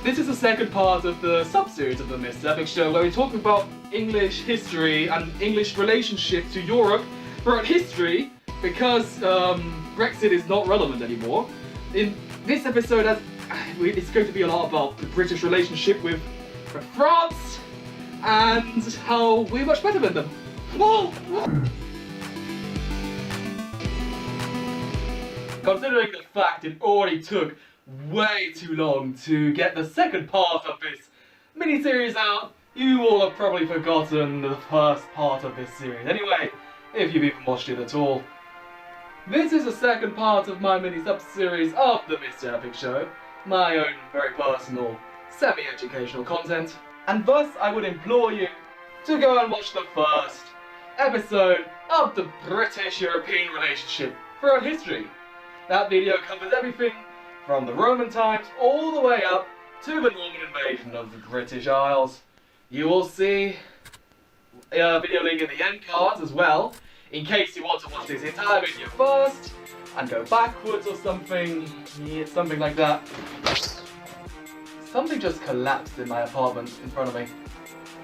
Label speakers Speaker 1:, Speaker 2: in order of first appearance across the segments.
Speaker 1: This is the second part of the sub-series of the Mr. Epic Show, where we talk about English history and English relationship to Europe throughout history, because Brexit is not relevant anymore. In this episode, it's going to be a lot about the British relationship with France and how we're much better than them. Considering the fact it already took way too long to get the second part of this mini-series out, you all have probably forgotten the first part of this series. Anyway, if you've even watched it at all. This is the second part of my mini-sub-series of the Mr. Epic Show, my own very personal, semi-educational content, and thus I would implore you to go and watch the first episode of the British-European relationship throughout history. That video covers everything from the Roman times all the way up to the Norman invasion of the British Isles. You will see a video link in the end cards as well, in case you want to watch this entire video first and go backwards or something. Yeah, something like that. Something just collapsed in my apartment in front of me.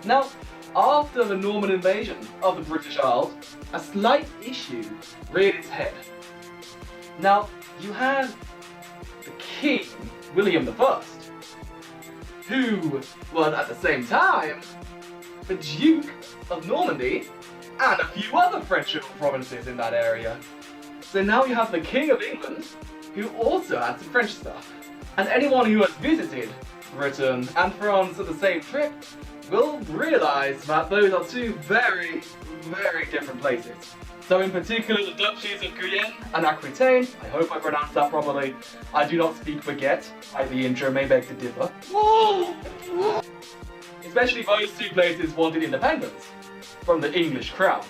Speaker 1: Now, after the Norman invasion of the British Isles, a slight issue reared its head. Now, you had the King, William I, who was at the same time the Duke of Normandy and a few other French provinces in that area. So now you have the King of England, who also had some French stuff. And anyone who has visited Britain and France at the same trip will realise that those are two very, very different places. So in particular, the duchies of Guyenne and Aquitaine, I hope I pronounced that properly. I do not speak baguette, the intro may beg to differ. Especially those two places wanted independence from the English crown.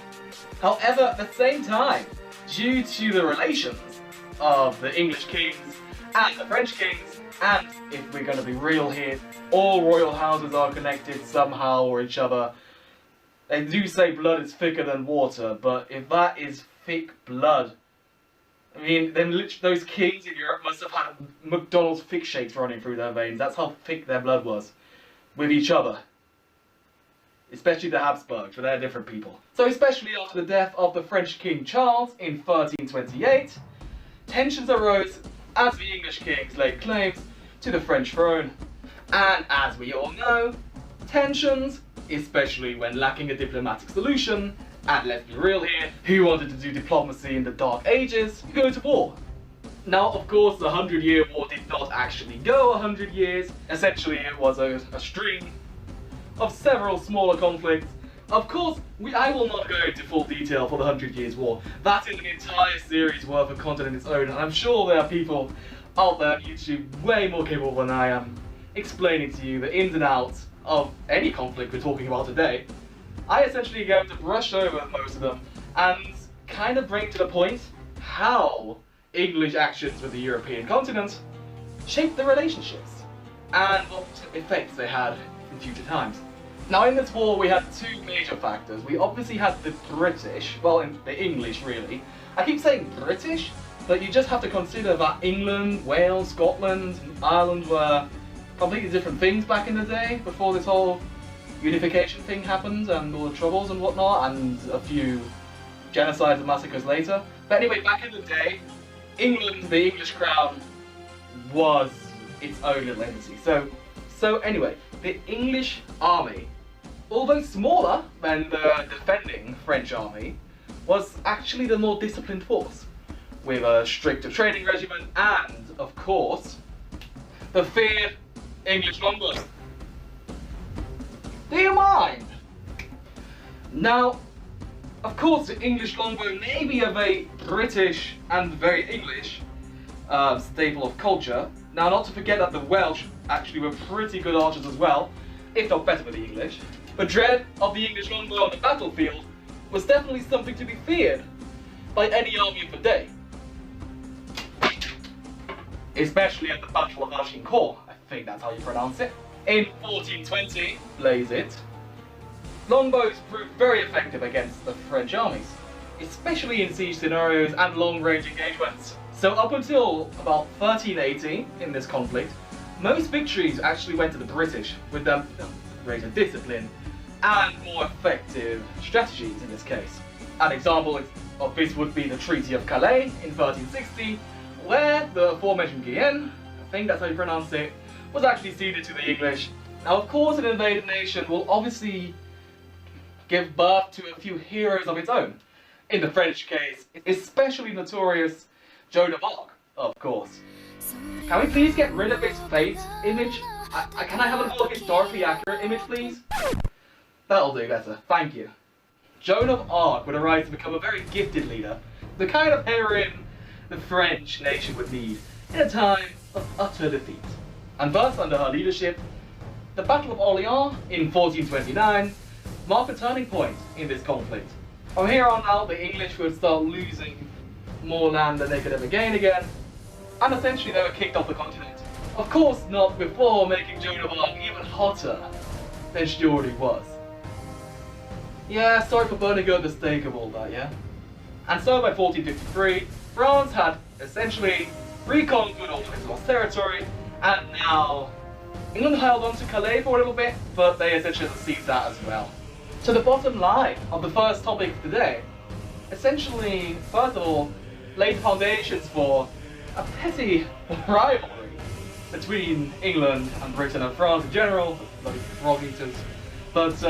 Speaker 1: However, at the same time, due to the relations of the English kings and the French kings, and if we're going to be real here, all royal houses are connected somehow or each other. They do say blood is thicker than water, but if that is thick blood, I mean, then those kings in Europe must have had McDonald's thick shakes running through their veins. That's how thick their blood was with each other. Especially the Habsburgs, but they're different people. So especially after the death of the French King Charles in 1328, tensions arose as the English kings laid claims to the French throne. And as we all know, tensions, especially when lacking a diplomatic solution, and let's be real here, who wanted to do diplomacy in the Dark Ages, go to war. Now, of course, the 100-Year War did not actually go 100 years. Essentially, it was a string of several smaller conflicts. Of course, I will not go into full detail for the 100 Years War. That is an entire series worth of content in its own, and I'm sure there are people out there on YouTube way more capable than I am explaining to you the ins and outs of any conflict we're talking about today. I essentially going to brush over most of them and kind of bring to the point how English actions with the European continent shaped the relationships and what effects they had in future times. Now, in this war we had two major factors. We obviously had the British, well, the English really. I keep saying British, but you just have to consider that England, Wales, Scotland, and Ireland were completely different things back in the day, before this whole unification thing happened and all the troubles and whatnot, and a few genocides and massacres later. But anyway, back in the day, England, the English crown, was its own little entity. So anyway, the English army, although smaller than the defending French army, was actually the more disciplined force, with a stricter training regimen and, of course, the feared English longbow. Do you mind? Now, of course, the English longbow may be a very British and very English staple of culture. Now, not to forget that the Welsh actually were pretty good archers as well, if not better than the English. The dread of the English longbow on the battlefield was definitely something to be feared by any army of the day. Especially at the Battle of Agincourt, I think that's how you pronounce it. In 1420, blaze it, longbows proved very effective against the French armies, especially in siege scenarios and long-range engagements. So up until about 1380 in this conflict, most victories actually went to the British, with them greater discipline and more effective strategies in this case. An example of this would be the Treaty of Calais in 1360, where the aforementioned Guyenne, I think that's how you pronounce it, was actually ceded to the English. Now of course an invaded nation will obviously give birth to a few heroes of its own. In the French case, especially notorious Joan of Arc, of course. Can we please get rid of this fate image? Can I have a more historically accurate image, please? That'll do better, thank you. Joan of Arc would arise to become a very gifted leader, the kind of heroine the French nation would need in a time of utter defeat. And thus, under her leadership, the Battle of Orleans in 1429 marked a turning point in this conflict. From here on out, the English would start losing more land than they could ever gain again, and essentially they were kicked off the continent. Of course not before making Joan of Arc even hotter than she already was. Yeah, sorry for burning her at the stake of all that, yeah? And so by 1453, France had essentially reconquered all of its lost territory, and now England held on to Calais for a little bit, but they essentially seized that as well. So the bottom line of the first topic today, essentially, first of all, laid foundations for a petty rivalry between England and Britain and France in general, bloody frog eaters. But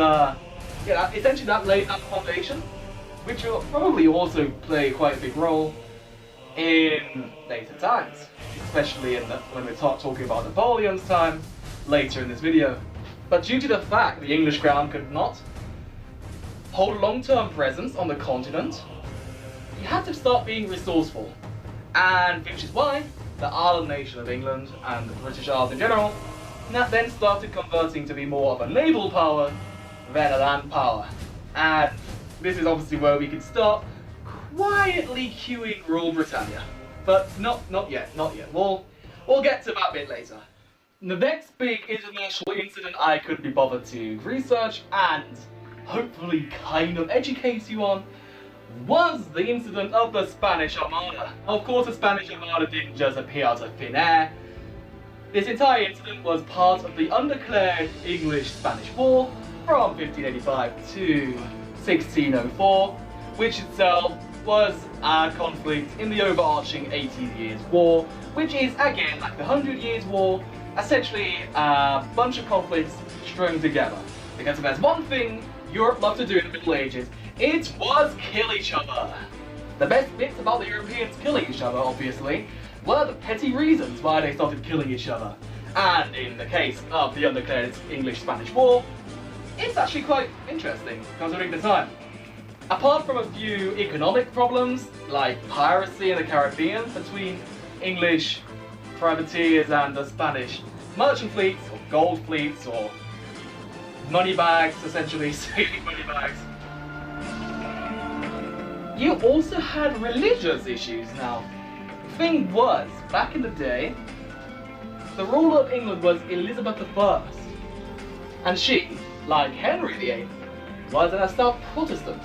Speaker 1: yeah, essentially that laid that foundation, which will probably also play quite a big role in later times, especially when we start talking about Napoleon's time later in this video. But due to the fact the English crown could not hold a long-term presence on the continent, you had to start being resourceful, and which is why the island nation of England and the British Isles in general then started converting to be more of a naval power than a land power. And this is obviously where we can start quietly queuing Rule Britannia. But not yet. We'll get to that bit later. The next big international incident I could be bothered to research and hopefully kind of educate you on was the incident of the Spanish Armada. Of course, the Spanish Armada didn't just appear out of thin air. This entire incident was part of the undeclared English-Spanish War from 1585 to 1604, which itself was a conflict in the overarching 80 Years' War, which is, again, like the 100 Years' War, essentially a bunch of conflicts strung together. Because if there's one thing Europe loved to do in the Middle Ages, it was kill each other. The best bits about the Europeans killing each other, obviously, were the petty reasons why they started killing each other. And in the case of the undeclared English-Spanish War, it's actually quite interesting, considering the time. Apart from a few economic problems, like piracy in the Caribbean between English privateers and the Spanish merchant fleets, or gold fleets, or money bags, essentially, sailing money bags. You also had religious issues now. The thing was, back in the day, the ruler of England was Elizabeth I, and she, like Henry VIII, was an stout Protestant,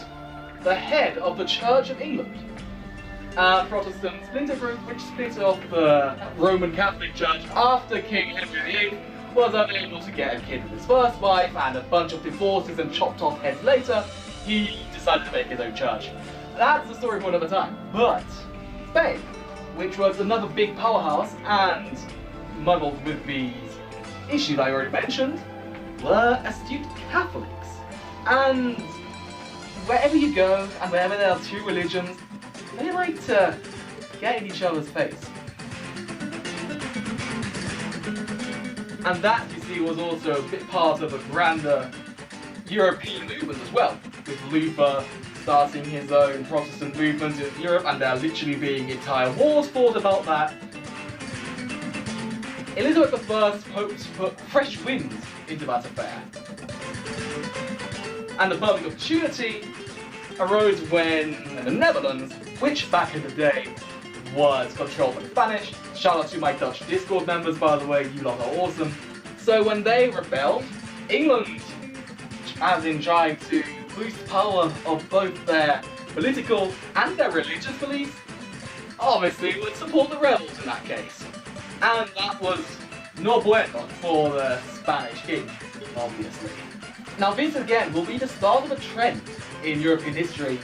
Speaker 1: the head of the Church of England. A Protestant splinter group which split off the Roman Catholic Church after King Henry VIII was unable to get a kid with his first wife, and a bunch of divorces and chopped off heads later, he decided to make his own church. That's the story for another time. But Spain, which was another big powerhouse and muddled with these issues I already mentioned, were astute Catholics. And wherever you go, and wherever there are two religions, they like to get in each other's face. And that, you see, was also a bit part of a grander European movement as well, with Luther starting his own Protestant movement in Europe, and there literally being entire wars fought about that. Elizabeth I hoped to put fresh wind into that affair. And the perfect opportunity arose when the Netherlands, which back in the day was controlled by the Spanish, shout out to my Dutch Discord members by the way, you lot are awesome. So when they rebelled, England, as in trying to boost the power of both their political and their religious beliefs, obviously would support the rebels in that case. And that was no bueno for the Spanish king, obviously. Now this again will be the start of a trend in European history,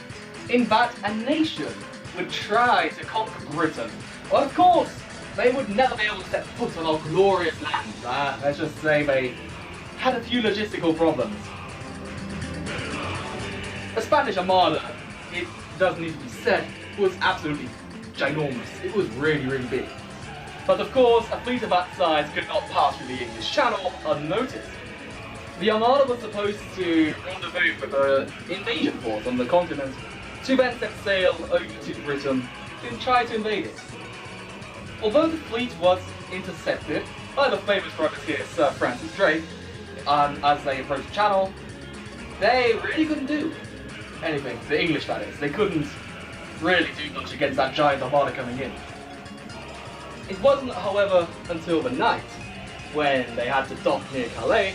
Speaker 1: in that a nation would try to conquer Britain. Well, of course, they would never be able to set foot on our glorious land. Let's just say they had a few logistical problems. The Spanish Armada, it does need to be said, was absolutely ginormous. It was really, really big. But of course, a fleet of that size could not pass through the English Channel unnoticed. The Armada was supposed to rendezvous with the invasion force on the continent to then set sail over to Britain to try to invade it. Although the fleet was intercepted by the famous privateer Sir Francis Drake as they approached the Channel, they really couldn't do anything. The English, that is. They couldn't really do much against that giant armada coming in. It wasn't, however, until the night, when they had to dock near Calais,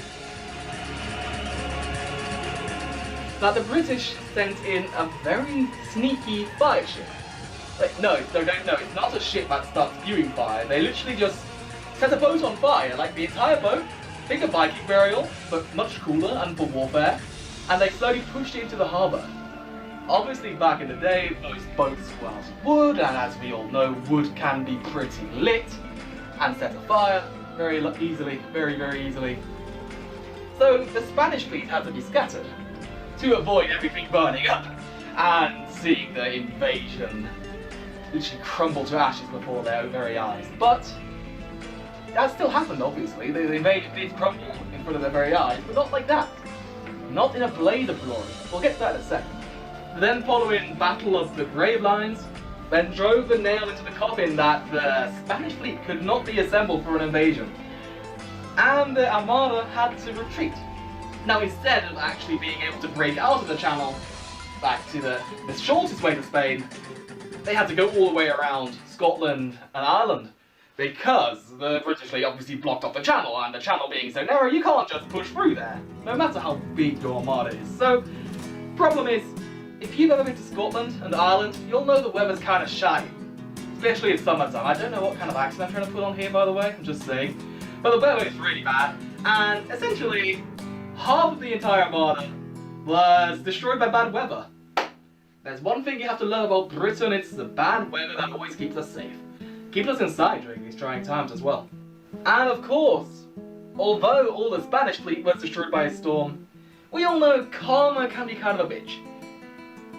Speaker 1: that the British sent in a very sneaky fire ship. No, it's not a ship that starts spewing fire. They literally just set a boat on fire, like the entire boat, think a Viking burial, but much cooler and for warfare, and they slowly pushed it into the harbour. Obviously, back in the day, those boats were out of wood, and as we all know, wood can be pretty lit and set afire very easily, very easily. So the Spanish fleet had to be scattered to avoid everything burning up and seeing the invasion literally crumble to ashes before their very eyes. But that still happened, obviously. The invasion did crumble in front of their very eyes, but not like that. Not in a blaze of glory. We'll get to that in a second. The then following Battle of the Grave Lines then drove the nail into the coffin that the Spanish fleet could not be assembled for an invasion, and the Armada had to retreat. Now, instead of actually being able to break out of the Channel back to the shortest way to Spain, they had to go all the way around Scotland and Ireland, because the British fleet obviously blocked off the Channel, and the Channel being so narrow, you can't just push through there, no matter how big your armada is. So, problem is, if you've ever been to Scotland and Ireland, you'll know the weather's kind of shiny, especially in summertime. I don't know what kind of accent I'm trying to put on here, by the way, I'm just saying. But the weather is really bad, and essentially, half of the entire armada was destroyed by bad weather. There's one thing you have to learn about Britain, it's the bad weather that always keeps us safe. Keeps us inside during these trying times as well. And of course, although all the Spanish fleet was destroyed by a storm, we all know karma can be kind of a bitch.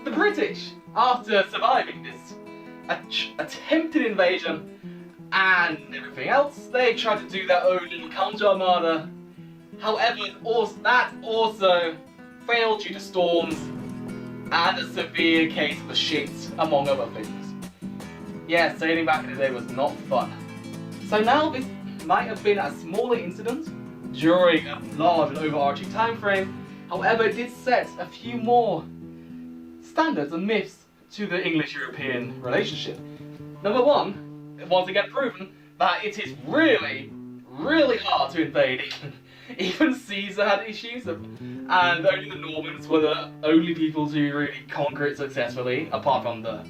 Speaker 1: The British, after surviving this attempted invasion and everything else, they tried to do their own little counter-armada. However, that also failed due to storms and a severe case of the shits, among other things. Yeah, sailing back in the day was not fun. So now this might have been a smaller incident during a large and overarching time frame. However, it did set a few more standards and myths to the English-European relationship. Number one, once again proven that it is really hard to invade. Even Caesar had issues, and only the Normans were the only people to really conquer it successfully, apart from the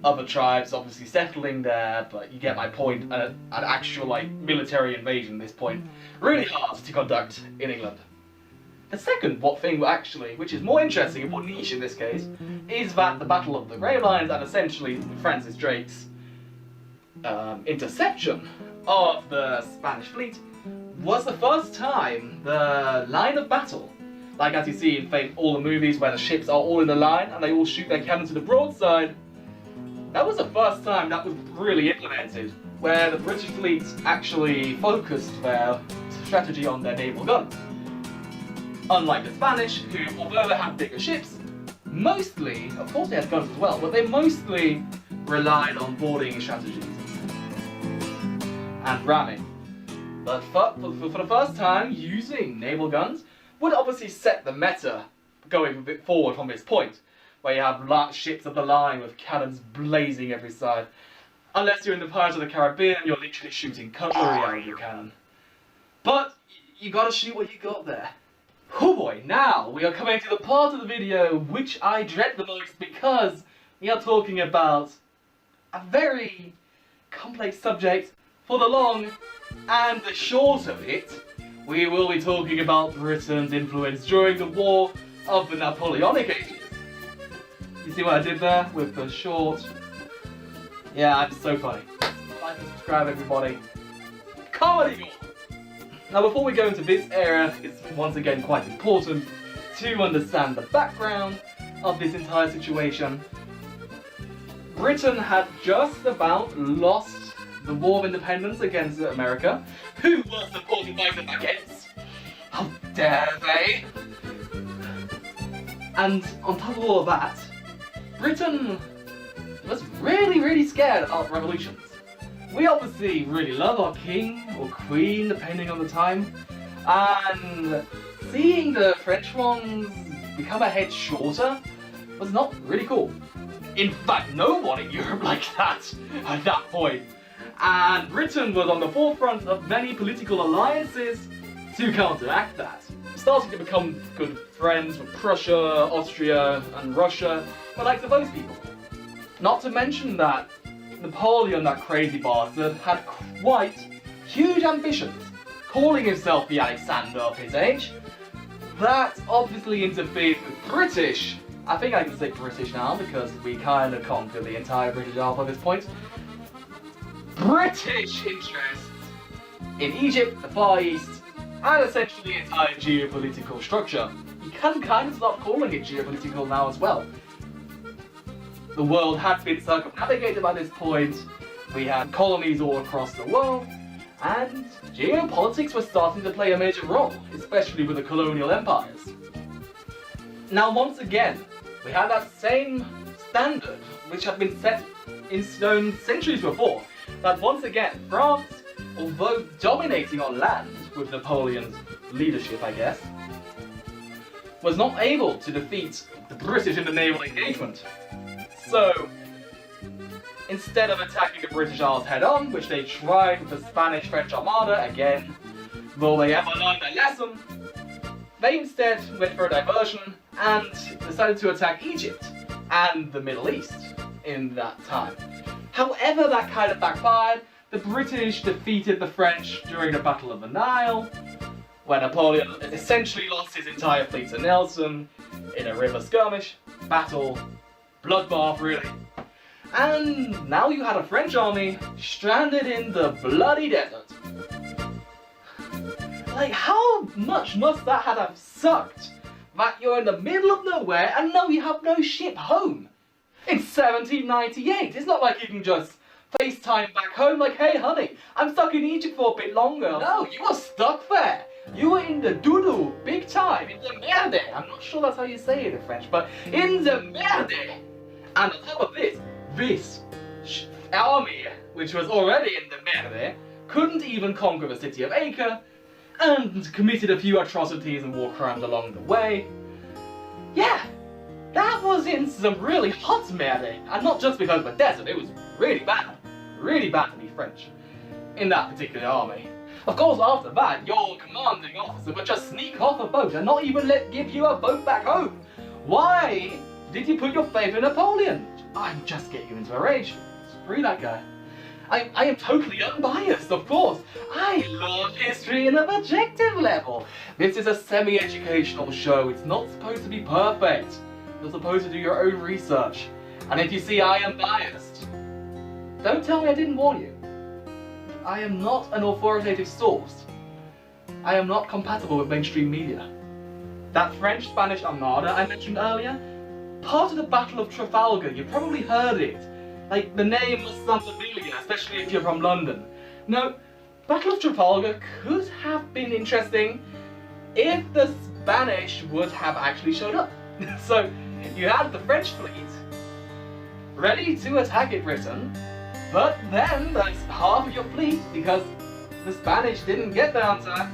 Speaker 1: other tribes obviously settling there, but you get my point. An actual military invasion at this point, really hard to conduct in England. The second thing actually, which is more interesting and more niche in this case, is that the Battle of the Grey Lines and essentially Francis Drake's interception of the Spanish fleet was the first time the line of battle, like as you see in all the movies where the ships are all in a line and they all shoot their cannon to the broadside, that was the first time that was really implemented, where the British fleet actually focused their strategy on their naval guns. Unlike the Spanish, who, although they had bigger ships, mostly, of course they had guns as well, but they mostly relied on boarding strategies and ramming. But for the first time, using naval guns would obviously set the meta going a bit forward from this point, where you have ships of the line with cannons blazing every side. Unless you're in the Pirates of the Caribbean, you're literally shooting cutlery out of your cannon. But you gotta shoot what you got there. Oh boy, now we are coming to the part of the video which I dread the most, because we are talking about a very complex subject for the long And the short of it, we will be talking about Britain's influence during the War of the Napoleonic ages. You see what I did there with the short? Yeah, it's so funny. Like and subscribe, everybody. Comedy War! Now, before we go into this era, it's once again quite important to understand the background of this entire situation. Britain had just about lost the War of Independence against America, who were supported by them against. How dare they? And on top of all of that, Britain was really scared of revolutions. We obviously really love our king or queen, depending on the time, and seeing the French ones become a head shorter was not really cool. In fact, no one in Europe liked that at that point. And Britain was on the forefront of many political alliances to counteract that. Starting to become good friends with Prussia, Austria, and Russia, the likes of those people. Not to mention that Napoleon, that crazy bastard, had quite huge ambitions, calling himself the Alexander of his age. That obviously interfered with British, I think I can say British now because we kind of conquered the entire British Empire at this point, British interests in Egypt, the Far East, and essentially the entire geopolitical structure. You can kind of start calling it geopolitical now as well. The world had been circumnavigated by this point, we had colonies all across the world, and geopolitics was starting to play a major role, especially with the colonial empires. Now once again, we had that same standard which had been set in stone centuries before, that once again France, although dominating on land with Napoleon's leadership I guess, was not able to defeat the British in the naval engagement. So, instead of attacking the British Isles head-on, which they tried with the Spanish-French Armada, again, though they ever learned their lesson, they instead went for a diversion and decided to attack Egypt and the Middle East in that time. However, that kind of backfired. The British defeated the French during the Battle of the Nile, where Napoleon essentially lost his entire fleet to Nelson in a river skirmish, battle, bloodbath really. And now you had a French army stranded in the bloody desert. Like, how much must that have sucked that you're in the middle of nowhere and now you have no ship home? It's 1798, it's not like you can just FaceTime back home like, hey honey, I'm stuck in Egypt for a bit longer. No, you were stuck there. You were in the doodoo, big time, in the merde. I'm not sure that's how you say it in French, but in the merde. And on top of this army, which was already in the merde, couldn't even conquer the city of Acre, and committed a few atrocities and war crimes along the way. Yeah, that was in some really hot merde, and not just because of the desert, it was really bad to be French in that particular army. Of course, after that, your commanding officer would just sneak off a boat and not even give you a boat back home. Why did you put your faith in Napoleon? I'm just getting you into a rage. Screw that guy. I am totally unbiased, of course. I love history in an objective level. This is a semi-educational show. It's not supposed to be perfect. You're supposed to do your own research. And if you see I am biased, don't tell me I didn't warn you. I am not an authoritative source. I am not compatible with mainstream media. That French-Spanish Armada I mentioned earlier, part of the Battle of Trafalgar, you probably heard it. Like, the name was something familiar, especially if you're from London. No, Battle of Trafalgar could have been interesting if the Spanish would have actually showed up. So, you had the French fleet ready to attack Britain, but then that's half of your fleet because the Spanish didn't get there on time.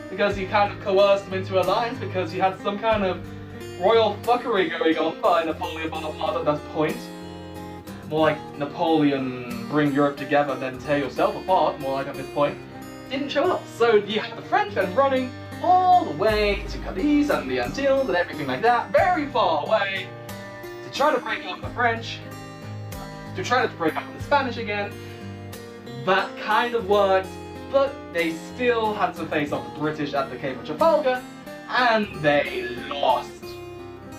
Speaker 1: Because you kind of coerced them into alliance because you had some kind of royal fuckery going on by Napoleon Bonaparte at that point. More like Napoleon bring Europe together then tear yourself apart, more like at this point. Didn't show up. So you had the French then running all the way to Cadiz and the Antilles and everything like that, very far away, to try to break up the French, to try to break up the Spanish again. That kind of worked, but they still had to face off the British at the Cape of Trafalgar, and they lost.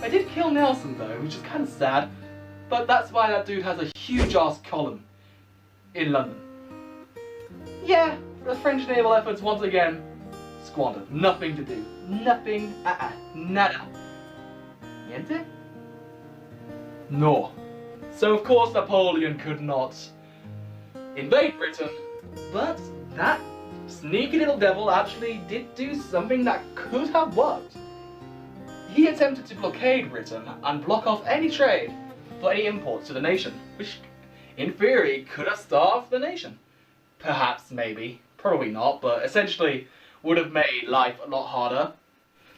Speaker 1: They did kill Nelson though, which is kind of sad, but that's why that dude has a huge ass column in London. Yeah, the French naval efforts once again squandered. Nothing to do. Nothing. Nada. Niente? No. So of course Napoleon could not invade Britain, but that sneaky little devil actually did do something that could have worked. He attempted to blockade Britain and block off any trade for any imports to the nation, which in theory could have starved the nation. Perhaps, maybe, probably not, but essentially would have made life a lot harder.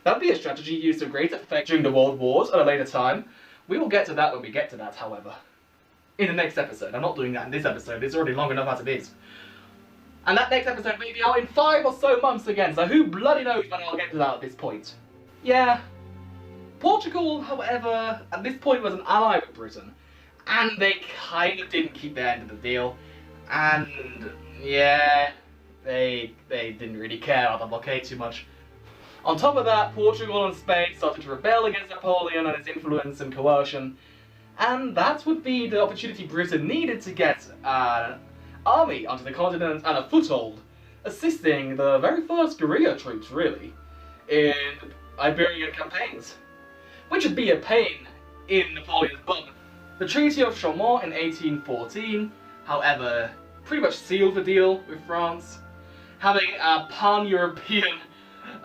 Speaker 1: That would be a strategy used to great effect during the World Wars at a later time. We will get to that when we get to that, however. In the next episode. I'm not doing that in this episode, it's already long enough as it is. And that next episode may be out in 5 or so months again, so who bloody knows when I'll get to that at this point. Yeah. Portugal, however, at this point was an ally with Britain, and they kind of didn't keep their end of the deal, and yeah, they didn't really care about the blockade too much. On top of that, Portugal and Spain started to rebel against Napoleon and his influence and coercion, and that would be the opportunity Britain needed to get an army onto the continent and a foothold, assisting the very first guerrilla troops, really, in Iberian campaigns, which would be a pain in Napoleon's butt. The Treaty of Chaumont in 1814, however, pretty much sealed the deal with France, having a pan-European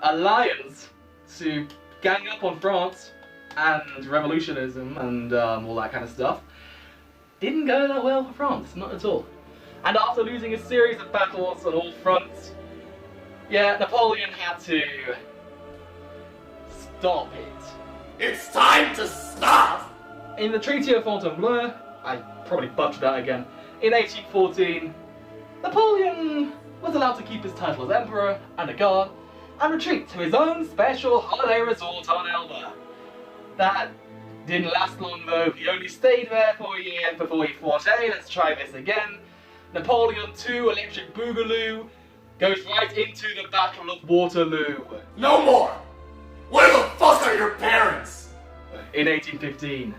Speaker 1: alliance to gang up on France and revolutionism and all that kind of stuff. Didn't go that well for France, not at all. And after losing a series of battles on all fronts, yeah, Napoleon had to stop it.
Speaker 2: It's time to stop!
Speaker 1: In the Treaty of Fontainebleau, I probably butchered that again, in 1814, Napoleon was allowed to keep his title as Emperor and a guard, and retreat to his own special holiday resort on Elba. That didn't last long though, he only stayed there for a year before he thought, hey, let's try this again. Napoleon II Electric Boogaloo goes right into the Battle of Waterloo.
Speaker 2: No more! Where the fuck are your parents?
Speaker 1: In 1815,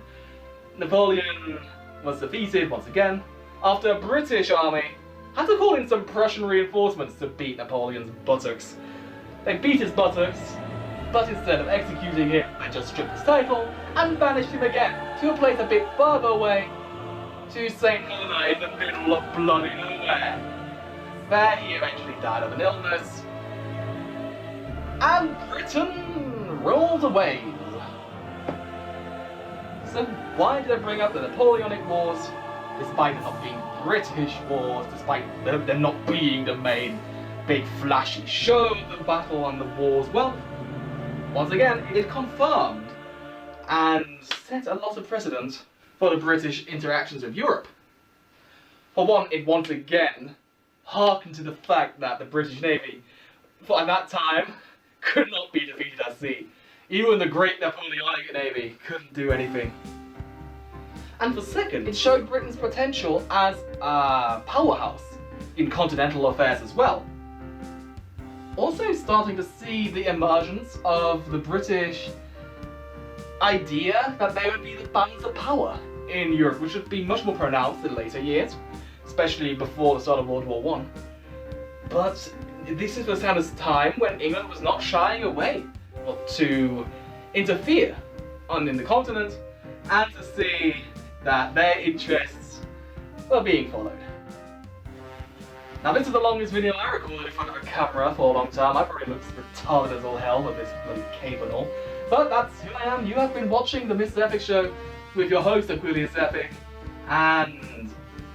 Speaker 1: Napoleon was defeated once again after a British army had to call in some Prussian reinforcements to beat Napoleon's buttocks. They beat his buttocks, but instead of executing him, they just stripped his title and banished him again to a place a bit further away, to St. Helena in the middle of bloody nowhere. There he eventually died of an illness, and Britain rolled away. So why did I bring up the Napoleonic Wars, despite them not being British wars, despite them not being the main big flashy show of the battle and the wars? Well, once again, it confirmed and set a lot of precedent for the British interactions with Europe. For one, it once again harkened to the fact that the British Navy, at that time, could not be defeated at sea. Even the great Napoleonic Navy couldn't do anything. And for second, it showed Britain's potential as a powerhouse in continental affairs as well. Also starting to see the emergence of the British idea that they would be the balance of power in Europe, which would be much more pronounced in later years, especially before the start of World War I. But this is the kind of time when England was not shying away to interfere in the continent and to see that their interests were being followed. Now this is the longest video I recorded in front of a camera for a long time. I probably look retarded as all hell with this bloody cape and all. But that's who I am. You have been watching the Mr. Epic Show with your host Aquilius Epic. And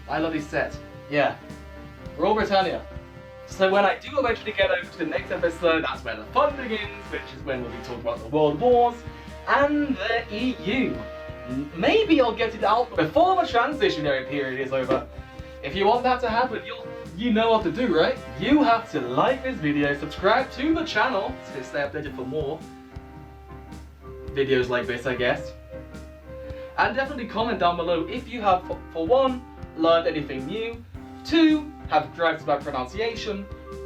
Speaker 1: I love his set. Yeah. Royal Britannia. So when I do eventually get over to the next episode, that's where the fun begins, which is when we'll be talking about the World Wars and the EU. Maybe I'll get it out before the transitionary period is over. If you want that to happen, you know what to do, right? You have to like this video, subscribe to the channel to stay updated for more videos like this, I guess. And definitely comment down below if you have, for one, learned anything new, 2, have gripes about pronunciation,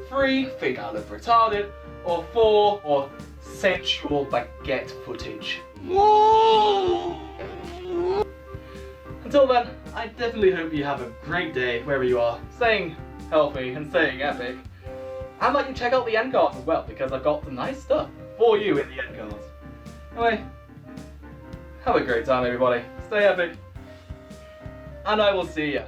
Speaker 1: 3, think I look retarded, or 4, or sensual baguette footage. Until then, I definitely hope you have a great day wherever you are, staying healthy and staying epic. And that you check out the end cards as well, because I've got some nice stuff for you in the end cards. Anyway, have a great time everybody, stay epic, and I will see ya.